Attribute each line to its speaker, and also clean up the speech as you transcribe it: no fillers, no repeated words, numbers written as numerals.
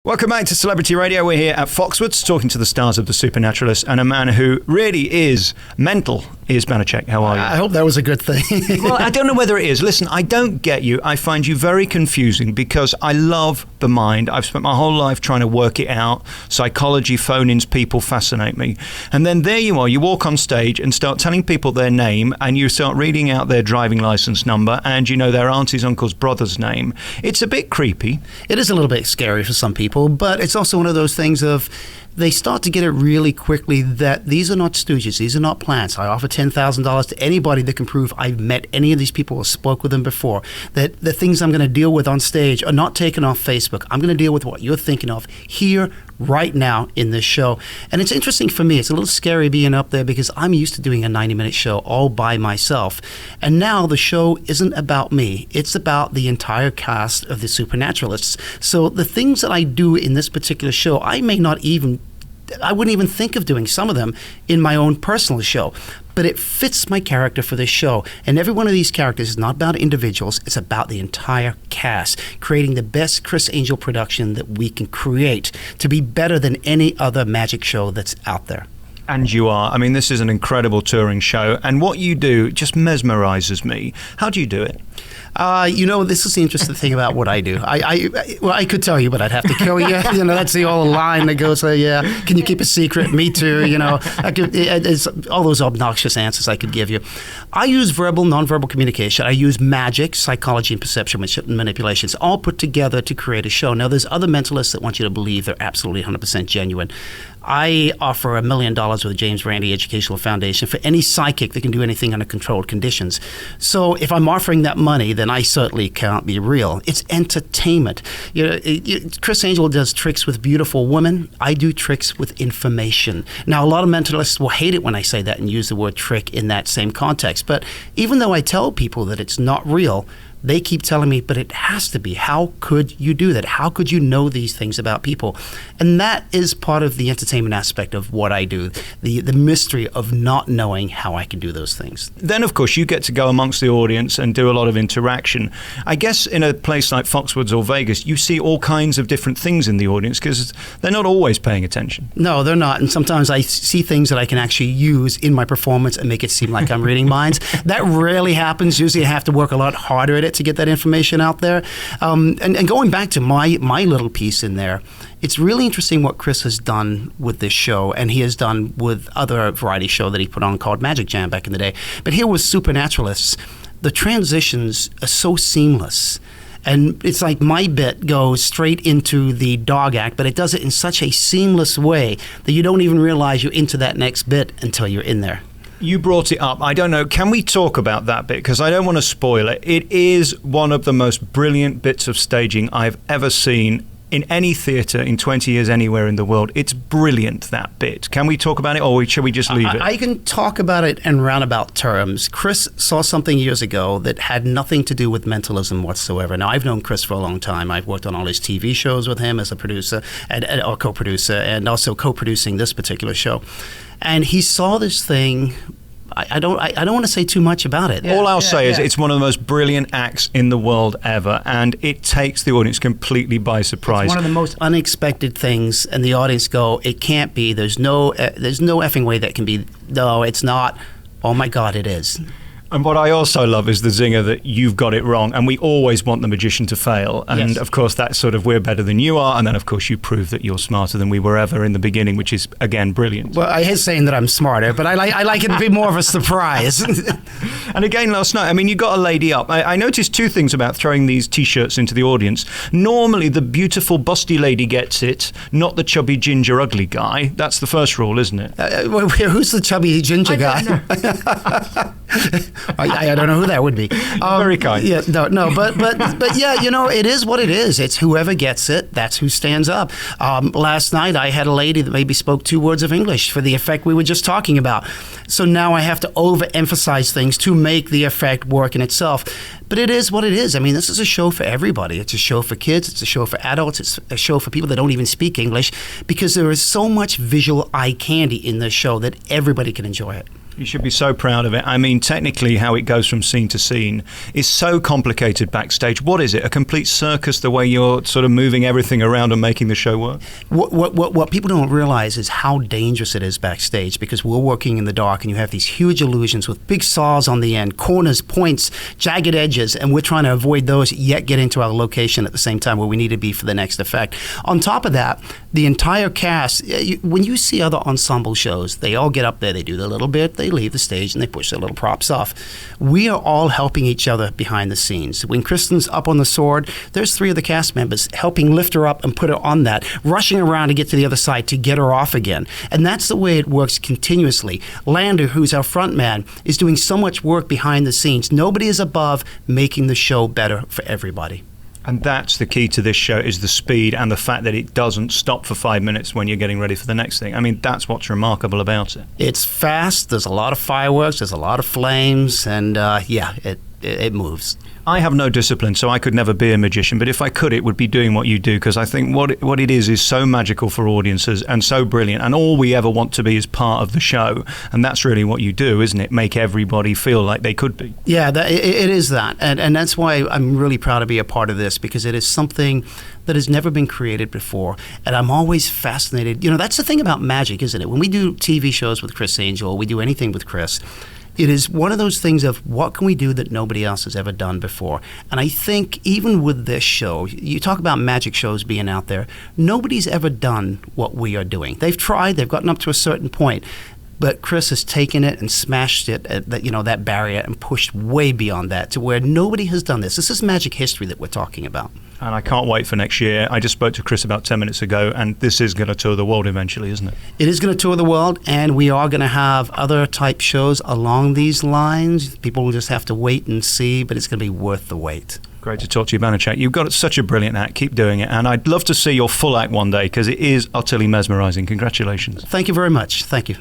Speaker 1: Welcome back to Celebrity Radio. We're here at Foxwoods talking to the stars of the Supernaturalists, and a man who really is mental is Banachek. How are you?
Speaker 2: I hope that was a good thing.
Speaker 1: Well, I don't know whether it is. Listen, I don't get you. I find you very confusing because I love the mind. I've spent my whole life trying to work it out. Psychology, phone-ins, people fascinate me. And then there you are. You walk on stage and start telling people their name, and you start reading out their driving license number, and you know their auntie's uncle's brother's name. It's a bit creepy.
Speaker 2: It is a little bit scary for some people, but it's also one of those things of they start to get it really quickly that these are not stooges, these are not plants. I offer $10,000 to anybody that can prove I've met any of these people or spoke with them before, that the things I'm going to deal with on stage are not taken off Facebook. I'm going to deal with what you're thinking of here, right now in this show. And it's interesting for me. It's a little scary being up there because I'm used to doing a 90-minute show all by myself. And now the show isn't about me. It's about the entire cast of the Supernaturalists. So the things that I do in this particular show, I wouldn't even think of doing some of them in my own personal show. But it fits my character for this show. And every one of these characters is not about individuals. It's about the entire cast, creating the best Criss Angel production that we can create to be better than any other magic show that's out there.
Speaker 1: And you are. I mean, this is an incredible touring show. And what you do just mesmerizes me. How do you do it?
Speaker 2: This is the interesting thing about what I do. I could tell you, but I'd have to kill you. That's the old line that goes, can you keep a secret? Me too. It's all those obnoxious answers I could give you. I use verbal, nonverbal communication. I use magic, psychology, and perception manipulations, all put together to create a show. Now, there's other mentalists that want you to believe they're absolutely 100% genuine. I offer $1 million with the James Randi Educational Foundation for any psychic that can do anything under controlled conditions. So if I'm offering that money, then I certainly can't be real. It's entertainment. Criss Angel does tricks with beautiful women. I do tricks with information. Now, a lot of mentalists will hate it when I say that and use the word trick in that same context. But even though I tell people that it's not real, they keep telling me, but it has to be. How could you do that? How could you know these things about people? And that is part of the entertainment aspect of what I do, the mystery of not knowing how I can do those things.
Speaker 1: Then, of course, you get to go amongst the audience and do a lot of interaction. I guess in a place like Foxwoods or Vegas, you see all kinds of different things in the audience because they're not always paying attention.
Speaker 2: No, they're not. And sometimes I see things that I can actually use in my performance and make it seem like I'm reading minds. That rarely happens. Usually I have to work a lot harder at it to get that information out there. And going back to my little piece in there, it's really interesting what Criss has done with this show, and he has done with other variety show that he put on called Magic Jam back in the day. But here with Supernaturalists, the transitions are so seamless. And it's like my bit goes straight into the dog act, but it does it in such a seamless way that you don't even realize you're into that next bit until you're in there.
Speaker 1: You brought it up. I don't know. Can we talk about that bit? Because I don't want to spoil it. It is one of the most brilliant bits of staging I've ever seen in any theatre in 20 years anywhere in the world. It's brilliant, that bit. Can we talk about it, or should we just leave it?
Speaker 2: I can talk about it in roundabout terms. Criss saw something years ago that had nothing to do with mentalism whatsoever. Now, I've known Criss for a long time. I've worked on all his TV shows with him as a producer or co-producer, and also co-producing this particular show. And he saw this thing. I don't want to say too much about it.
Speaker 1: All I'll say is it's one of the most brilliant acts in the world ever, and it takes the audience completely by surprise.
Speaker 2: It's one of the most unexpected things, and the audience go, "It can't be. There's no effing way that can be. No, it's not. Oh my God, it is."
Speaker 1: And what I also love is the zinger that you've got it wrong, and we always want the magician to fail. And of course, that's sort of we're better than you are, and then of course you prove that you're smarter than we were ever in the beginning, which is again brilliant.
Speaker 2: Well, I hate saying that I'm smarter, but I like it to be more of a surprise.
Speaker 1: And again, last night, I mean, you got a lady up. I noticed two things about throwing these T-shirts into the audience. Normally, the beautiful busty lady gets it, not the chubby ginger ugly guy. That's the first rule, isn't it?
Speaker 2: Who's the chubby ginger guy? I don't know who that would be.
Speaker 1: Very kind.
Speaker 2: Yeah, no, but yeah, it is what it is. It's whoever gets it, that's who stands up. Last night, I had a lady that maybe spoke 2 words of English for the effect we were just talking about. So now I have to overemphasize things to make the effect work in itself. But it is what it is. I mean, this is a show for everybody. It's a show for kids. It's a show for adults. It's a show for people that don't even speak English, because there is so much visual eye candy in this show that everybody can enjoy it.
Speaker 1: You should be so proud of it. I mean, technically, how it goes from scene to scene is so complicated backstage. What is it? A complete circus, the way you're sort of moving everything around and making the show work?
Speaker 2: What people don't realize is how dangerous it is backstage, because we're working in the dark and you have these huge illusions with big saws on the end, corners, points, jagged edges, and we're trying to avoid those, yet get into our location at the same time where we need to be for the next effect. On top of that, the entire cast, when you see other ensemble shows, they all get up there, they do their little bit, they leave the stage, and they push their little props off. We are all helping each other behind the scenes. When Kristen's up on the sword, there's 3 of the cast members helping lift her up and put her on that, rushing around to get to the other side to get her off again. And that's the way it works continuously. Lander, who's our front man, is doing so much work behind the scenes. Nobody is above making the show better for everybody.
Speaker 1: And that's the key to this show, is the speed and the fact that it doesn't stop for 5 minutes when you're getting ready for the next thing. I mean, that's what's remarkable about it.
Speaker 2: It's fast, there's a lot of fireworks, there's a lot of flames, and it moves.
Speaker 1: I have no discipline, so I could never be a magician, but if I could, it would be doing what you do, because I think what it is so magical for audiences and so brilliant, and all we ever want to be is part of the show, and that's really what you do, isn't it? Make everybody feel like they could be.
Speaker 2: Yeah, it is that, and that's why I'm really proud to be a part of this, because it is something that has never been created before, and I'm always fascinated. You know, that's the thing about magic, isn't it? When we do TV shows with Chris Angel, we do anything with Chris, it is one of those things of what can we do that nobody else has ever done before. And I think even with this show, you talk about magic shows being out there, nobody's ever done what we are doing. They've tried, they've gotten up to a certain point, but Chris has taken it and smashed it at that barrier and pushed way beyond that to where nobody has done this. This is magic history that we're talking about.
Speaker 1: And I can't wait for next year. I just spoke to Chris about 10 minutes ago, and this is going to tour the world eventually, isn't it?
Speaker 2: It is going to tour the world, and we are going to have other type shows along these lines. People will just have to wait and see, but it's going to be worth the wait.
Speaker 1: Great to talk to you, Banachek. You've got such a brilliant act. Keep doing it. And I'd love to see your full act one day, because it is utterly mesmerizing. Congratulations.
Speaker 2: Thank you very much. Thank you.